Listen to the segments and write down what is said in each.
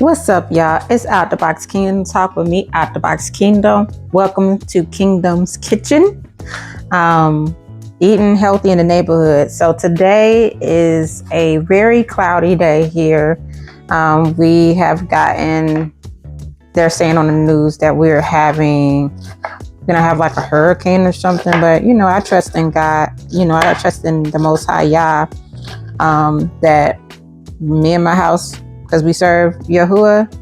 What's up, y'all? It's Out the Box Kingdom Talk with me, Out the Box Kingdom. Welcome to Kingdom's Kitchen. Eating healthy in the neighborhood. So today is a very cloudy day here. We have gotten, they're saying on the news that we're gonna have like a hurricane or something. But I trust in God. I trust in the Most High Yah. That me and my house, because we serve Yahuwah,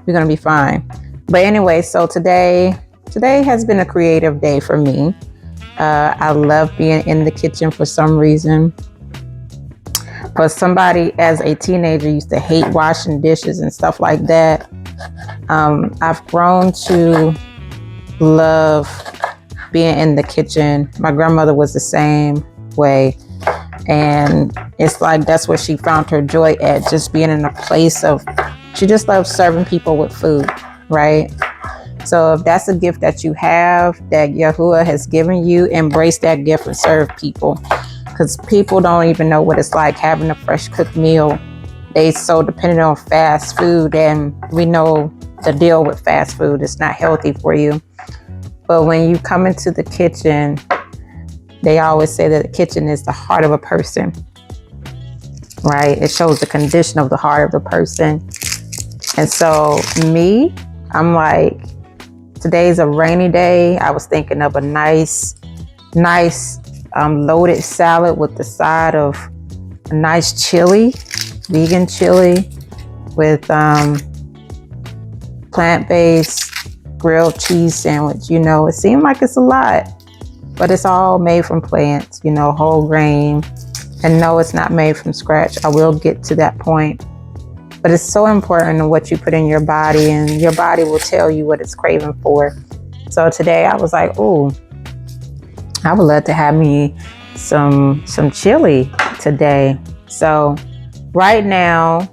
we're gonna be fine. But anyway, so today has been a creative day for me. I love being in the kitchen for some reason. For somebody as a teenager used to hate washing dishes and stuff like that, I've grown to love being in the kitchen. My grandmother was the same way. And it's like that's where she found her joy at, just being in a place of, she just loves serving people with food, right? So if that's a gift that you have, that Yahuwah has given you, embrace that gift and serve people. Because people don't even know what it's like having a fresh cooked meal. They so dependent on fast food, and we know the deal with fast food. It's not healthy for you. But when you come into the kitchen, they always say that the kitchen is the heart of a person, right? It shows the condition of the heart of the person. And so me, I'm like, today's a rainy day. I was thinking of a nice loaded salad with the side of a nice chili, vegan chili with plant-based grilled cheese sandwich. It seemed like it's a lot, but it's all made from plants, whole grain. And no, it's not made from scratch. I will get to that point. But it's so important in what you put in your body, and your body will tell you what it's craving for. So today I was like, ooh, I would love to have me some chili today. So right now,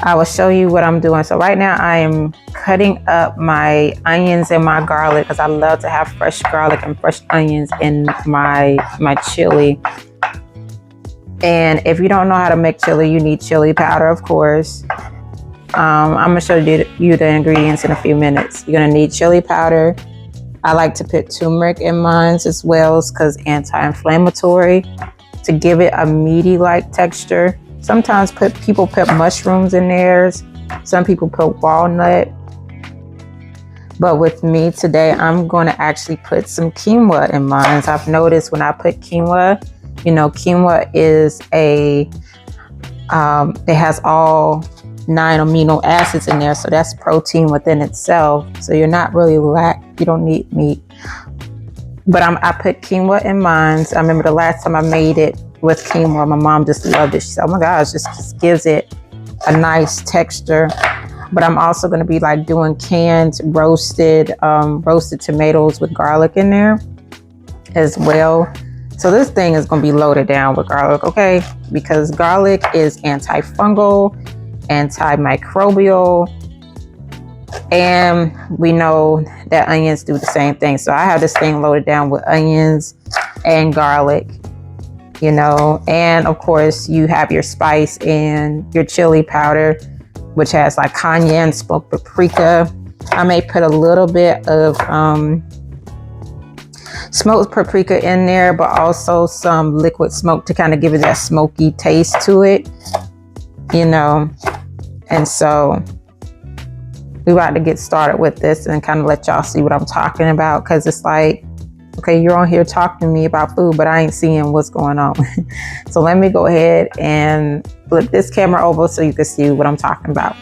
I will show you what I'm doing. So right now I am cutting up my onions and my garlic, because I love to have fresh garlic and fresh onions in my chili. And if you don't know how to make chili, you need chili powder, of course. I'm gonna show you the ingredients in a few minutes. You're gonna need chili powder. I like to put turmeric in mine as well, because anti-inflammatory, to give it a meaty-like texture. Sometimes people put mushrooms in theirs. Some people put walnut. But with me today, I'm going to actually put some quinoa in mine. I've noticed when I put quinoa, quinoa is it has all 9 amino acids in there. So that's protein within itself. So you're not really you don't need meat. But I put quinoa in mine. I remember the last time I made it with quinoa, my mom just loved it. She said, oh my gosh, this just gives it a nice texture. But I'm also going to be like doing canned roasted tomatoes with garlic in there as well. So this thing is going to be loaded down with garlic, okay? Because garlic is antifungal, antimicrobial, and we know that onions do the same thing. So I have this thing loaded down with onions and garlic. And of course you have your spice and your chili powder, which has like cayenne, smoked paprika. I may put a little bit of smoked paprika in there, but also some liquid smoke to kind of give it that smoky taste to it, And so we're about to get started with this and kind of let y'all see what I'm talking about, because it's like, okay, you're on here talking to me about food, but I ain't seeing what's going on. So let me go ahead and flip this camera over so you can see what I'm talking about.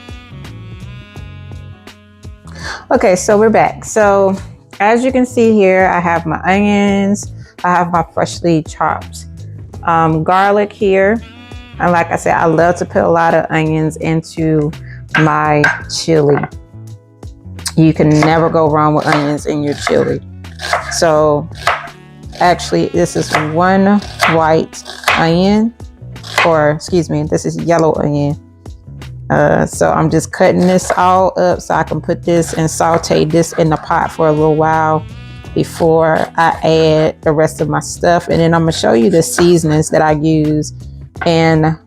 Okay, so we're back. So as you can see here, I have my onions. I have my freshly chopped garlic here. And like I said, I love to put a lot of onions into my chili. You can never go wrong with onions in your chili. So actually this is one white onion, or excuse me, this is yellow onion. So I'm just cutting this all up so I can put this and saute this in the pot for a little while before I add the rest of my stuff. And then I'm gonna show you the seasonings that I use in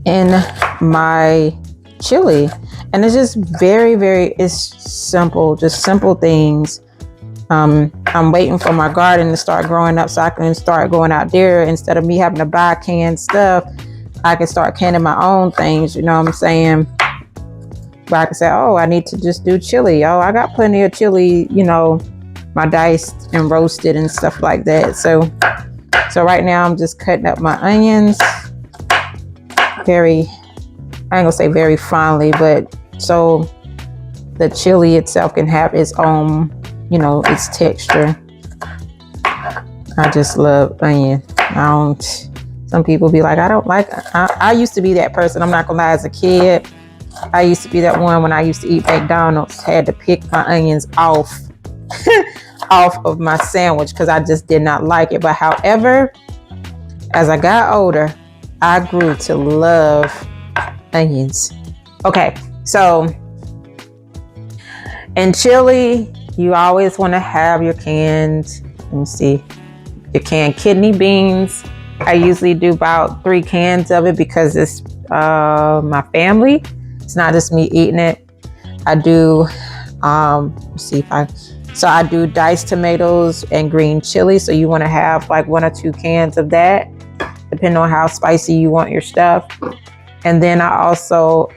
in my chili. And it's just it's simple, just simple things. I'm waiting for my garden to start growing up so I can start going out there. Instead of me having to buy canned stuff, I can start canning my own things, you know what I'm saying? But I can say, oh, I need to just do chili. Oh, I got plenty of chili, you know, my diced and roasted and stuff like that. So right now I'm just cutting up my onions I ain't gonna say very finely, but so the chili itself can have its own, you know, its texture. I just love onion. Some people be like, I don't like, I used to be that person. I'm not gonna lie, as a kid, I used to be that one when I used to eat McDonald's, had to pick my onions off of my sandwich because I just did not like it. But however, as I got older, I grew to love onions. Okay, so in chili, you always want to have your canned, let me see, your canned kidney beans. I usually do about 3 cans of it because it's my family. It's not just me eating it. I do, so I do diced tomatoes and green chili. So you want to have like 1 or 2 cans of that, depending on how spicy you want your stuff. And then I also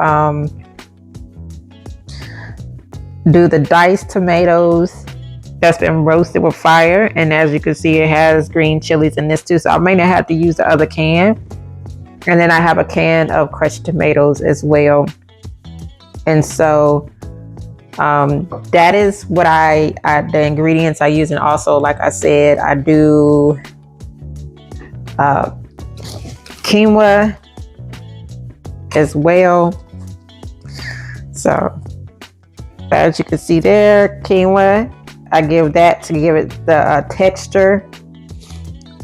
do the diced tomatoes that's been roasted with fire. And as you can see, it has green chilies in this too. So I may not have to use the other can. And then I have a can of crushed tomatoes as well. And so that is what the ingredients I use. And also, like I said, I do quinoa as well. So as you can see there, quinoa, I give that to give it the texture,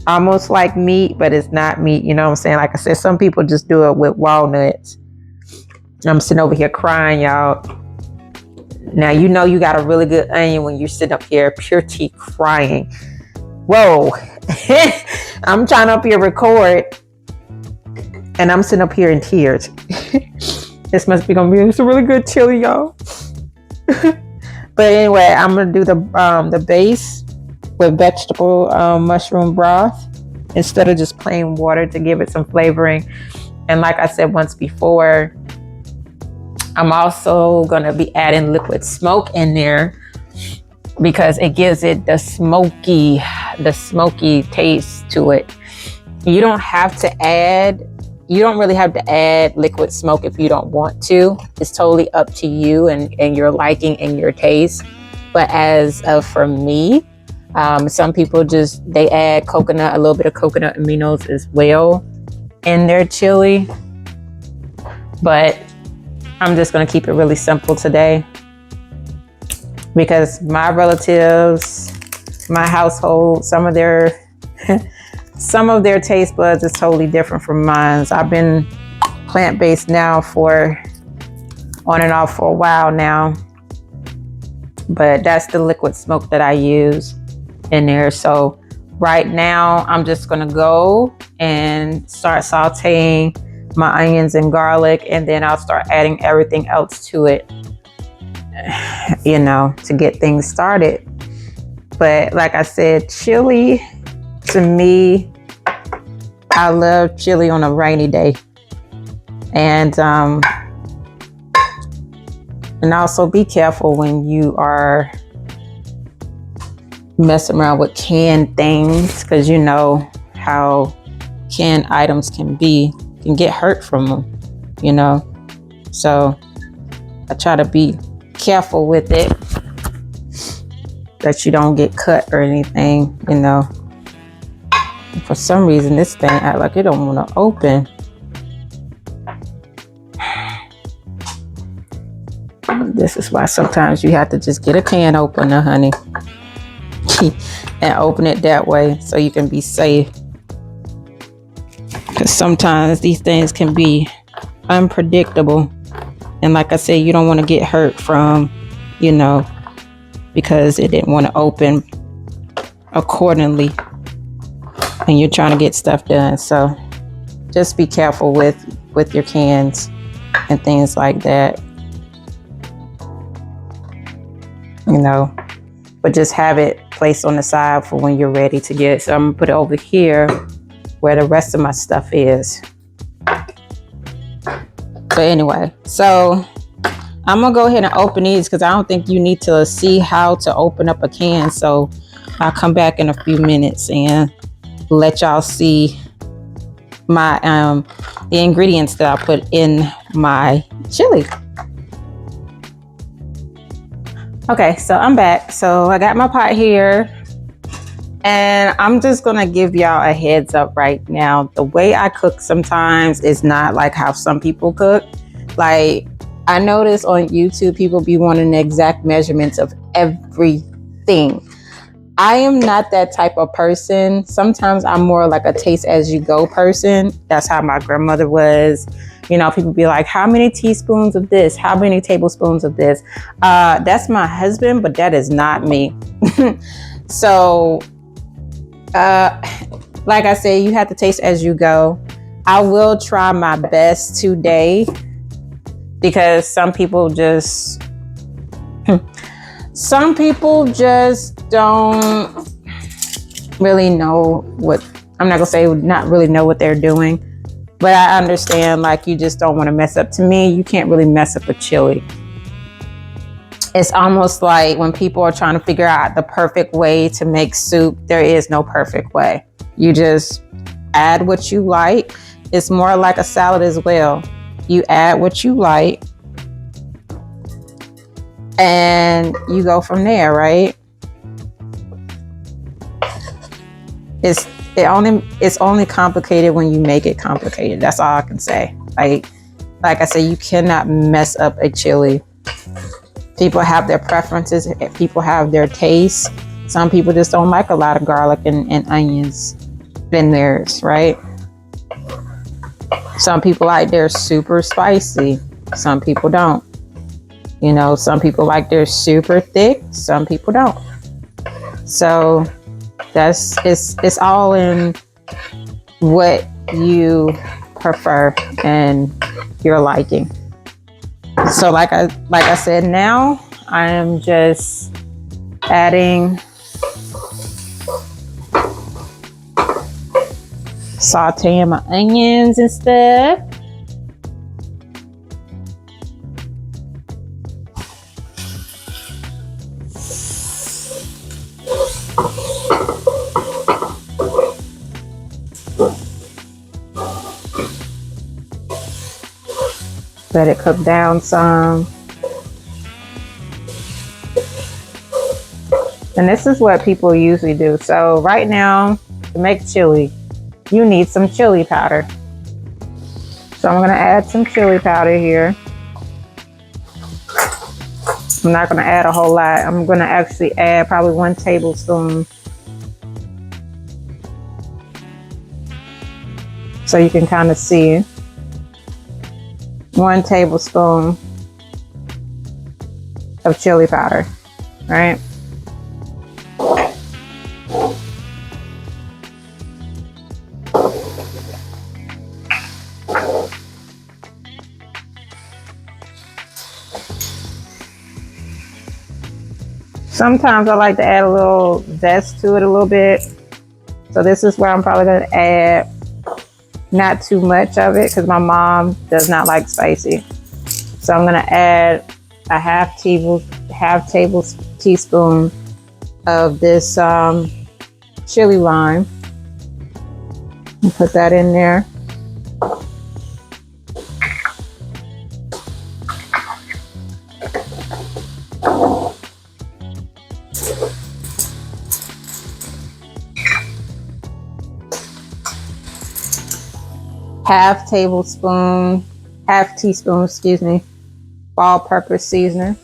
almost like meat, but it's not meat. You know what I'm saying? Like I said, some people just do it with walnuts. I'm sitting over here crying, y'all. Now, you know you got a really good onion when you're sitting up here pure tea crying. Whoa. I'm trying to up here record, and I'm sitting up here in tears. This must be gonna be a really good chili, y'all. But anyway, I'm gonna do the base with vegetable mushroom broth instead of just plain water to give it some flavoring. And like I said once before, I'm also gonna be adding liquid smoke in there because it gives it the smoky taste to it. You don't really have to add liquid smoke if you don't want to. It's totally up to you and your liking and your taste. But as for me, some people they add a little bit of coconut aminos as well in their chili. But I'm just gonna keep it really simple today because my relatives, my household, some of their taste buds is totally different from mine. So I've been plant-based now on and off for a while now. But that's the liquid smoke that I use in there. So right now I'm just gonna go and start sauteing my onions and garlic, and then I'll start adding everything else to it, you know, to get things started. But like I said, chili, to me, I love chili on a rainy day. And also be careful when you are messing around with canned things, because you know how canned items can get hurt from them, you know. So I try to be careful with it, that you don't get cut or anything, you know. For some reason, this thing act like it don't want to open. This is why sometimes you have to just get a can opener, honey, and open it that way so you can be safe. Because sometimes these things can be unpredictable. And like I said, you don't want to get hurt from, you know, because it didn't want to open accordingly and you're trying to get stuff done. So just be careful with with your cans and things like that, you know, but just have it placed on the side for when you're ready to get it. So I'm gonna put it over here where the rest of my stuff is. But anyway, so I'm gonna go ahead and open these because I don't think you need to see how to open up a can. So I'll come back in a few minutes and let y'all see my the ingredients that I put in my chili. Okay, so I'm back. So I got my pot here, and I'm just gonna give y'all a heads up right now. The way I cook sometimes is not like how some people cook. Like, I notice on YouTube, people be wanting the exact measurements of everything. I am not that type of person. Sometimes I'm more like a taste as you go person. That's how my grandmother was. You know, people be like, how many teaspoons of this? How many tablespoons of this? That's my husband, but that is not me. So, like I said, you have to taste as you go. I will try my best today because some people just don't really know what, I'm not gonna say not really know what they're doing, but I understand, like, you just don't want to mess up. To me, you can't really mess up a chili. It's almost like when people are trying to figure out the perfect way to make soup, there is no perfect way. You just add what you like. It's more like a salad as well. You add what you like and you go from there, right? It's only complicated when you make it complicated. That's all I can say. Like I said, you cannot mess up a chili. People have their preferences. People have their tastes. Some people just don't like a lot of garlic and onions in theirs, right? Some people like theirs super spicy. Some people don't. You know, some people like theirs super thick. Some people don't. So it's all in what you prefer and your liking. So like I said, now I am just adding, sauteing my onions and stuff. Let it cook down some. And this is what people usually do. So right now, to make chili, you need some chili powder. So I'm gonna add some chili powder here. I'm not gonna add a whole lot. I'm gonna actually add probably 1 tablespoon. So you can kind of see. 1 tablespoon of chili powder, right? Sometimes I like to add a little zest to it a little bit. So this is where I'm probably gonna add not too much of it because my mom does not like spicy. So I'm gonna add a half teaspoon of this chili lime and put that in there. Half teaspoon, excuse me, all-purpose seasoning.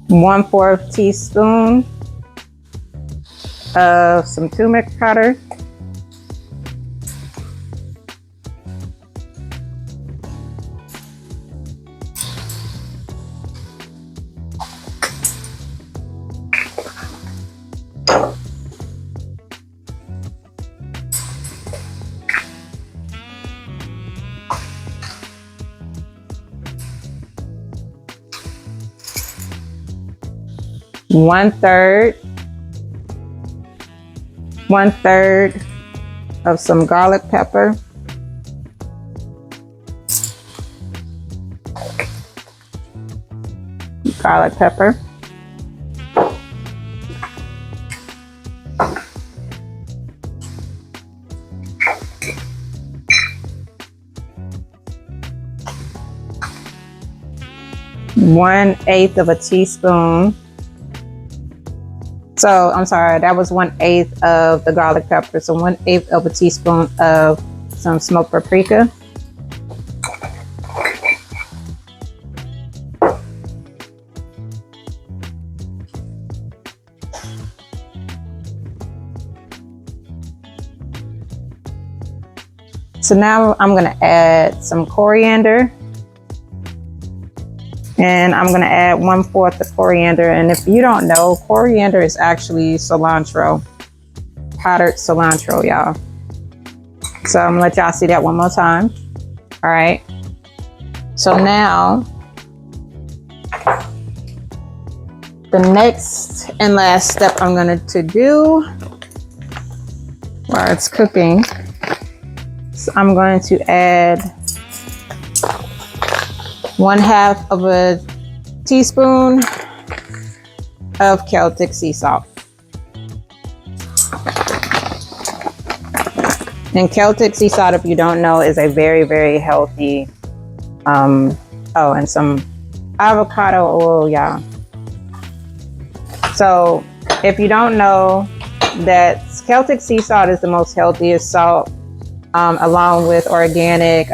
One-fourth teaspoon of some turmeric powder. 1/3 of some garlic pepper. Garlic pepper. One-eighth of a teaspoon. So I'm sorry, that was 1/8 of the garlic pepper. So 1/8 of a teaspoon of some smoked paprika. So now I'm gonna add some coriander. And I'm gonna add 1/4 of coriander. And if you don't know, coriander is actually cilantro, powdered cilantro, y'all. So I'm gonna let y'all see that one more time. All right. So now, the next and last step I'm going to do while it's cooking, so I'm going to add 1/2 of a teaspoon of Celtic sea salt. And Celtic sea salt, if you don't know, is a very, very healthy, oh, and some avocado oil, y'all. So if you don't know, that Celtic sea salt is the most healthiest salt, along with organic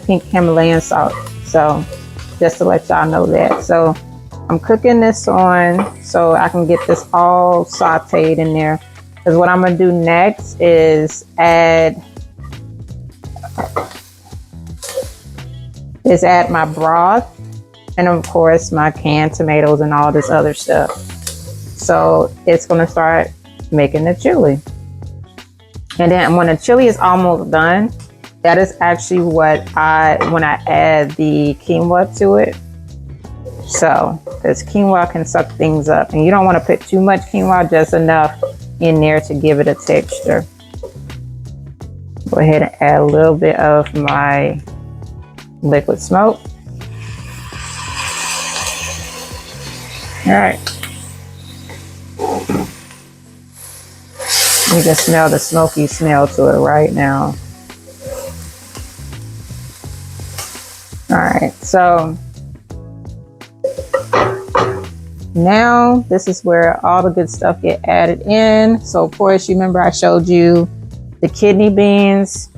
pink Himalayan salt. So just to let y'all know that. So I'm cooking this on so I can get this all sauteed in there. Because what I'm gonna do next is add my broth, and of course my canned tomatoes and all this other stuff. So it's gonna start making the chili. And then when the chili is almost done, that is actually when I add the quinoa to it. So this quinoa can suck things up, and you don't want to put too much quinoa, just enough in there to give it a texture. Go ahead and add a little bit of my liquid smoke. All right. You can smell the smoky smell to it right now. All right, so now this is where all the good stuff get added in. So of course, you remember I showed you the kidney beans.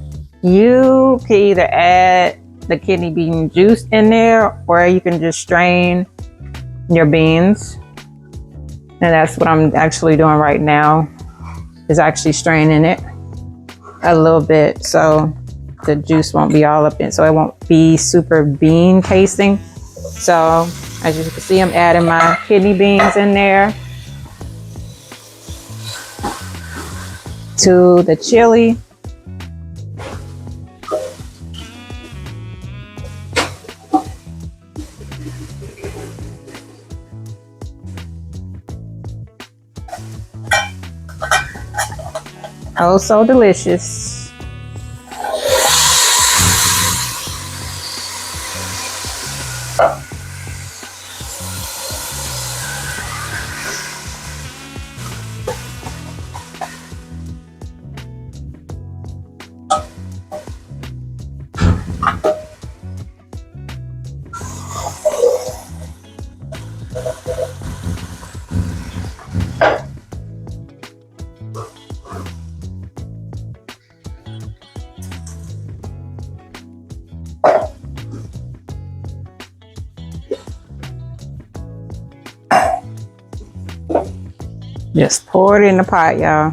You can either add the kidney bean juice in there, or you can just strain your beans. And that's what I'm actually doing right now, is actually straining it a little bit so the juice won't be all up in, so it won't be super bean tasting. So as you can see, I'm adding my kidney beans in there to the chili. Oh, so delicious. Just pour it in the pot, y'all.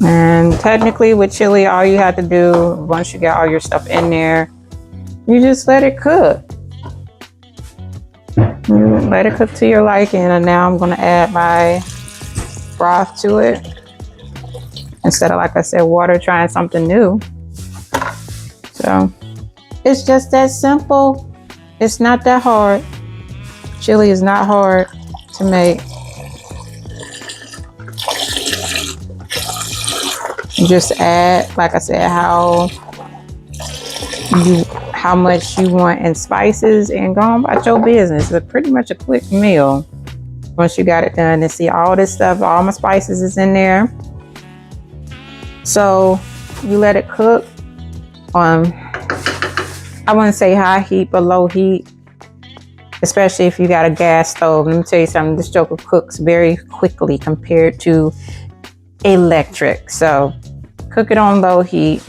And technically with chili, all you have to do, once you get all your stuff in there, you just let it cook. Let it cook to your liking, and now I'm gonna add my broth to it. Instead of, like I said, water, trying something new. So it's just that simple. It's not that hard. Chili is not hard to make. You just add, like I said, how much you want in spices, and go on about your business. It's pretty much a quick meal once you got it done. And see, all this stuff, all my spices is in there. So you let it cook on, I wouldn't say high heat, but low heat, especially if you got a gas stove. Let me tell you something, this joker cooks very quickly compared to electric. So cook it on low heat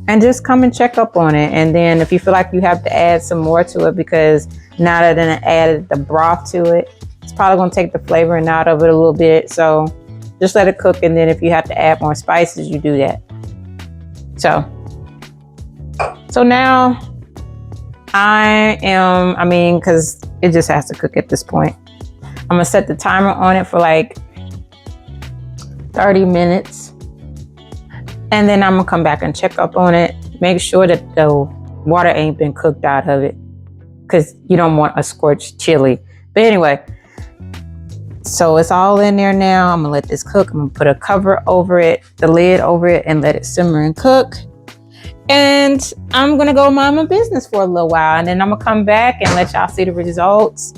and just come and check up on it. And then if you feel like you have to add some more to it, because now that I added the broth to it, it's probably going to take the flavoring out of it a little bit. So just let it cook, and then if you have to add more spices, you do that. So now because it just has to cook at this point, I'm gonna set the timer on it for like 30 minutes. And then I'm gonna come back and check up on it. Make sure that the water ain't been cooked out of it, because you don't want a scorched chili. But anyway, so it's all in there now. I'm gonna let this cook. I'm gonna put a cover over it, the lid over it, and let it simmer and cook. And I'm gonna go mind my business for a little while, and then I'm gonna come back and let y'all see the results.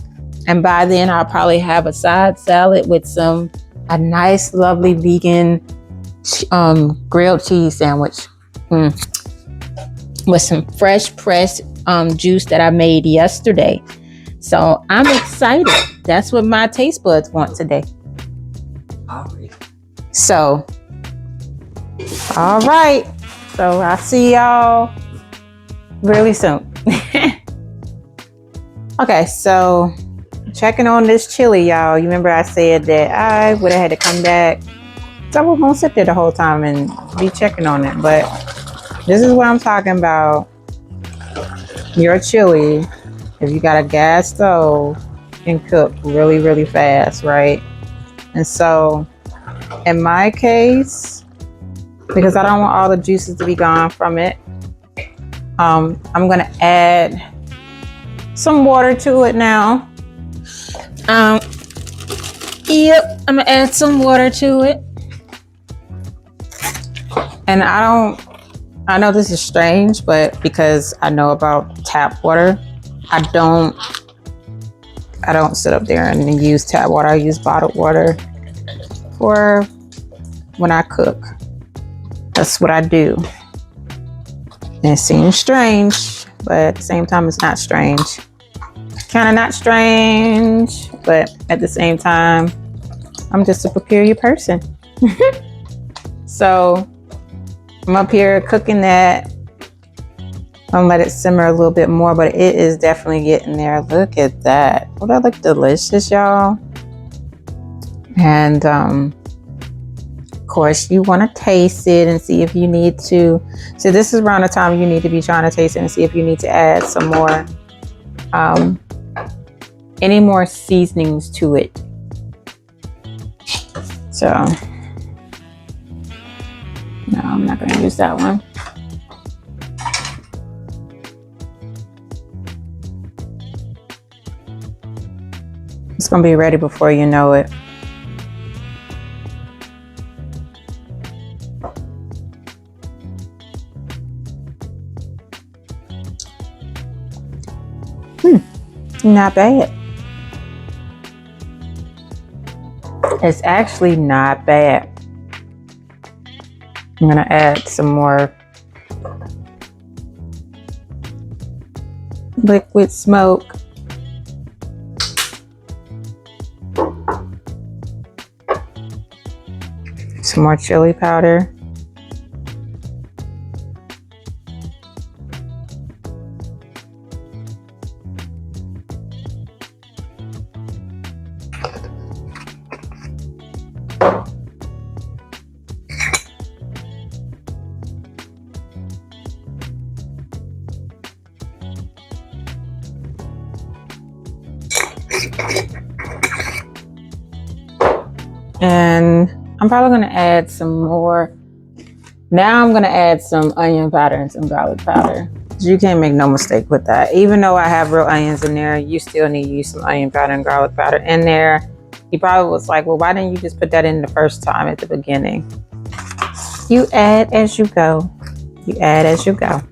And by then I'll probably have a side salad with a nice, lovely vegan grilled cheese sandwich with some fresh pressed juice that I made yesterday. So I'm excited. That's what my taste buds want today. So, all right. So I'll see y'all really soon. Okay, so checking on this chili, y'all. You remember I said that I would have had to come back. So I was gonna sit there the whole time and be checking on it. But this is what I'm talking about. Your chili, if you got a gas stove, can cook really, really fast, right? And so in my case, because I don't want all the juices to be gone from it, I'm gonna add some water to it now. Yep, I'm gonna add some water to it. And I know this is strange, but because I know about tap water, I don't sit up there and use tap water. I use bottled water for when I cook. That's what I do. And it seems strange, but at the same time, it's not strange. Kind of not strange, but at the same time, I'm just a peculiar person. So I'm up here cooking that. I'm gonna let it simmer a little bit more, but it is definitely getting there. Look at that. Oh, that looks delicious, y'all. And of course, you want to taste it and see if you need to. So this is around the time you need to be trying to taste it and see if you need to add some more, any more seasonings to it. So, no, I'm not going to use that one. It's going to be ready before you know it. Not bad. It's actually not bad. I'm gonna add some more liquid smoke. Some more chili powder. And I'm probably going to add some more. Now I'm going to add some onion powder and some garlic powder. You can't make no mistake with that. Even though I have real onions in there, you still need to use some onion powder and garlic powder in there. He probably was like, well, why didn't you just put that in the first time at the beginning? You add as you go. You add as you go.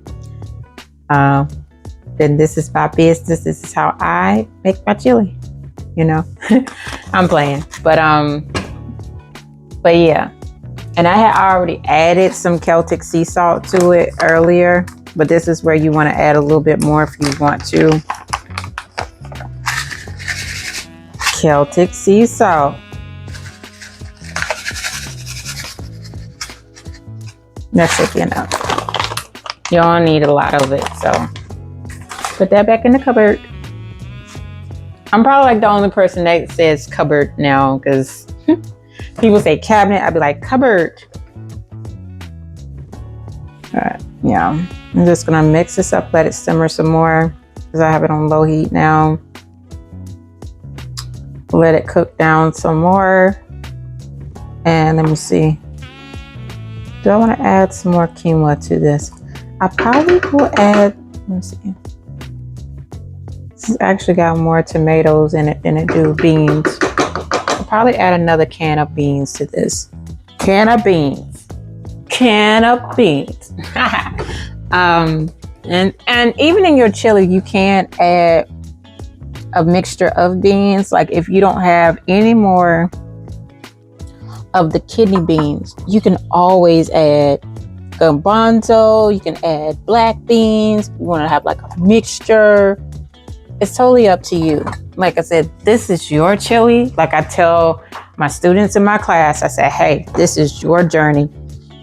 Then this is my business. This is how I make my chili. You know, I'm playing, but yeah. And I had already added some Celtic sea salt to it earlier, but this is where you want to add a little bit more if you want to. Celtic sea salt. That should be enough. You don't need a lot of it, so put that back in the cupboard. I'm probably like the only person that says cupboard now, because people say cabinet, I'd be like cupboard. All right, yeah. I'm just gonna mix this up, let it simmer some more, because I have it on low heat now. Let it cook down some more. And let me see. Do I want to add some more quinoa to this? I probably will add, let me see. This has actually got more tomatoes in it than it do beans. I'll probably add another can of beans to this. Can of beans. Can of beans. And even in your chili, you can add a mixture of beans. Like if you don't have any more of the kidney beans, you can always add garbanzo, you can add black beans. You want to have like a mixture. It's totally up to you. Like I said, this is your chili. Like I tell my students in my class, I say, hey, this is your journey.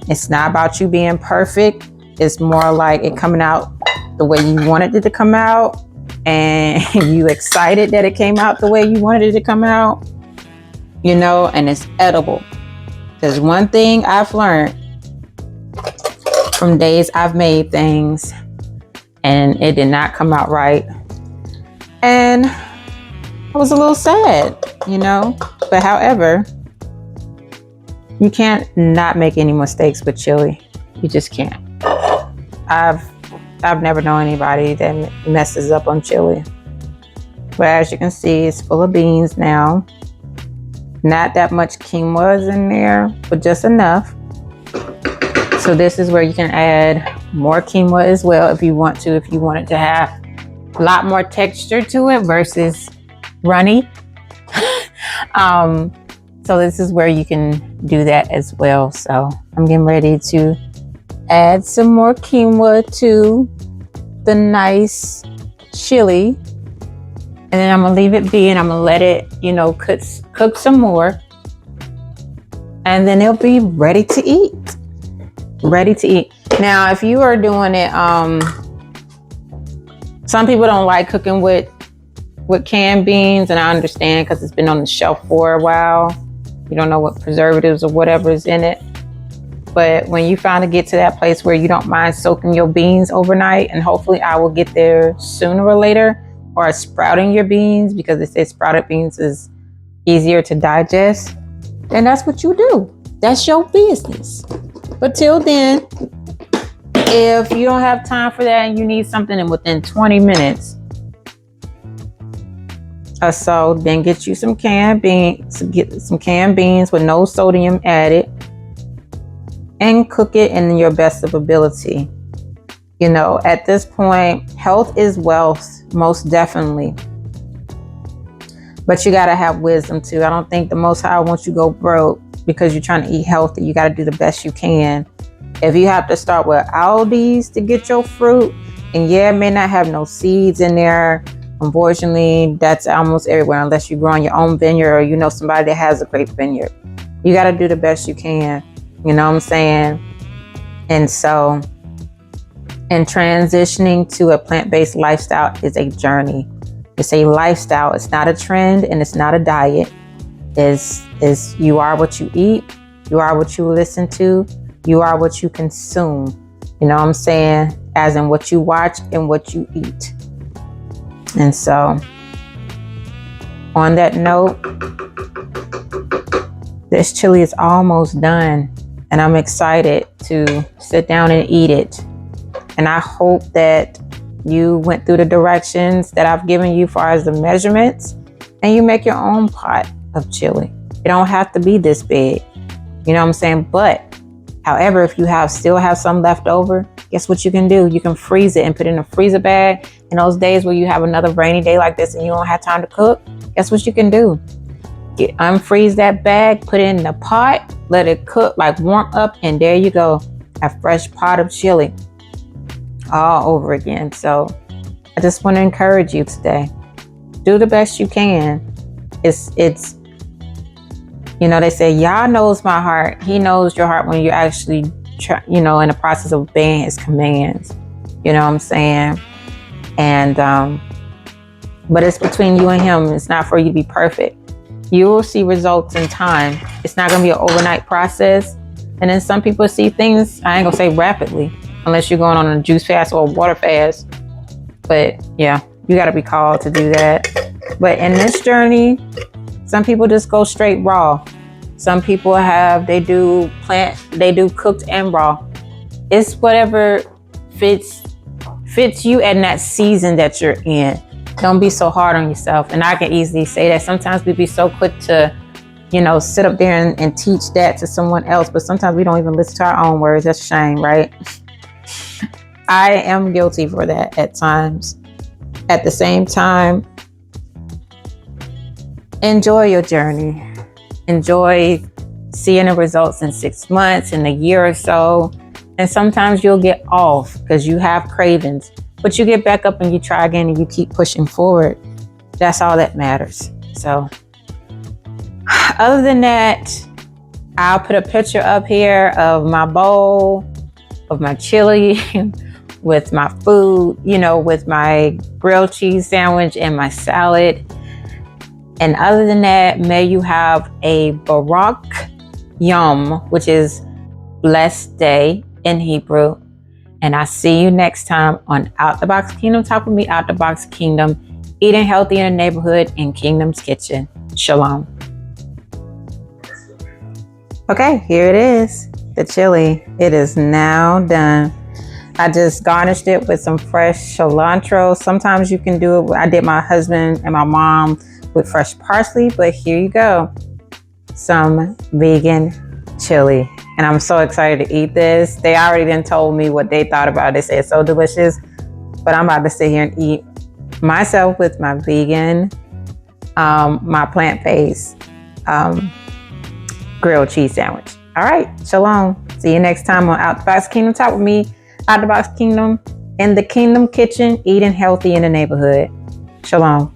It's not about you being perfect. It's more like it coming out the way you wanted it to come out, and you excited that it came out the way you wanted it to come out, you know, and it's edible. There's one thing I've learned from days I've made things and it did not come out right. And I was a little sad, you know, but however, you can't not make any mistakes with chili. You just can't. I've never known anybody that messes up on chili. But as you can see, it's full of beans now. Not that much quinoa is in there, but just enough. So this is where you can add more quinoa as well if you want to, if you want it to have a lot more texture to it versus runny. So this is where you can do that as well. So I'm getting ready to add some more quinoa to the nice chili. And then I'm gonna leave it be and I'm gonna let it, you know, cook some more. And then it'll be ready to eat. Ready to eat. Now, if you are doing it, some people don't like cooking with canned beans, and I understand because it's been on the shelf for a while. You don't know what preservatives or whatever is in it. But when you finally get to that place where you don't mind soaking your beans overnight, and hopefully I will get there sooner or later, or sprouting your beans, because they say sprouted beans is easier to digest, then that's what you do. That's your business. But till then, if you don't have time for that and you need something in within 20 minutes or so, then get you some canned beans, get some canned beans with no sodium added, and cook it in your best of ability. You know, at this point, health is wealth, most definitely. But you got to have wisdom too. I don't think the Most High wants you to go broke because you're trying to eat healthy. You got to do the best you can. If you have to start with Aldi's to get your fruit, and yeah, it may not have no seeds in there. Unfortunately, that's almost everywhere unless you grow on your own vineyard or you know somebody that has a great vineyard. You got to do the best you can. You know what I'm saying? And so, and transitioning to a plant-based lifestyle is a journey. It's a lifestyle. It's not a trend and it's not a diet. Is you are what you eat. You are what you listen to. You are what you consume. You know what I'm saying? As in what you watch and what you eat. And so On that note, this chili is almost done, and I'm excited to sit down and eat it. And I hope that you went through the directions that I've given you as far as the measurements, and you make your own pot of chili. It don't have to be this big, you know what I'm saying? But however, if you still have some left over, guess what you can do? You can freeze it and put it in a freezer bag. In those days where you have another rainy day like this and you don't have time to cook, guess what you can do? Unfreeze that bag, put it in the pot, let it cook, like warm up, and there you go. A fresh pot of chili all over again. So I just want to encourage you today. Do the best you can. It's they say, Yah knows my heart. He knows your heart when you're actually, in the process of obeying his commands. You know what I'm saying? And, but it's between you and him. It's not for you to be perfect. You will see results in time. It's not going to be an overnight process. And then some people see things, I ain't going to say rapidly, unless you're going on a juice fast or a water fast. But yeah, you got to be called to do that. But in this journey, some people just go straight raw. Some people they do cooked and raw. It's whatever fits you in that season that you're in. Don't be so hard on yourself. And I can easily say that sometimes we be so quick to, sit up there and teach that to someone else. But sometimes we don't even listen to our own words. That's a shame, right? I am guilty for that at times. At the same time, enjoy your journey. Enjoy seeing the results in 6 months, in a year or so. And sometimes you'll get off because you have cravings. But you get back up and you try again and you keep pushing forward. That's all that matters. So other than that, I'll put a picture up here of my bowl, of my chili, with my food, with my grilled cheese sandwich and my salad. And other than that, may you have a Barak Yom, which is blessed day in Hebrew. And I'll see you next time on Out the Box Kingdom. Talk with me, Out the Box Kingdom. Eating healthy in the neighborhood in Kingdom's Kitchen. Shalom. Okay, here it is. The chili. It is now done. I just garnished it with some fresh cilantro. Sometimes you can do it. I did my husband and my mom with fresh parsley, but here you go. Some vegan chili. And I'm so excited to eat this. They already done told me what they thought about it. They said it's so delicious. But I'm about to sit here and eat myself with my vegan, my plant-based grilled cheese sandwich. All right, shalom. See you next time on Out the Box Kingdom. Talk with me, Out the Box Kingdom, in the Kingdom Kitchen, eating healthy in the neighborhood. Shalom.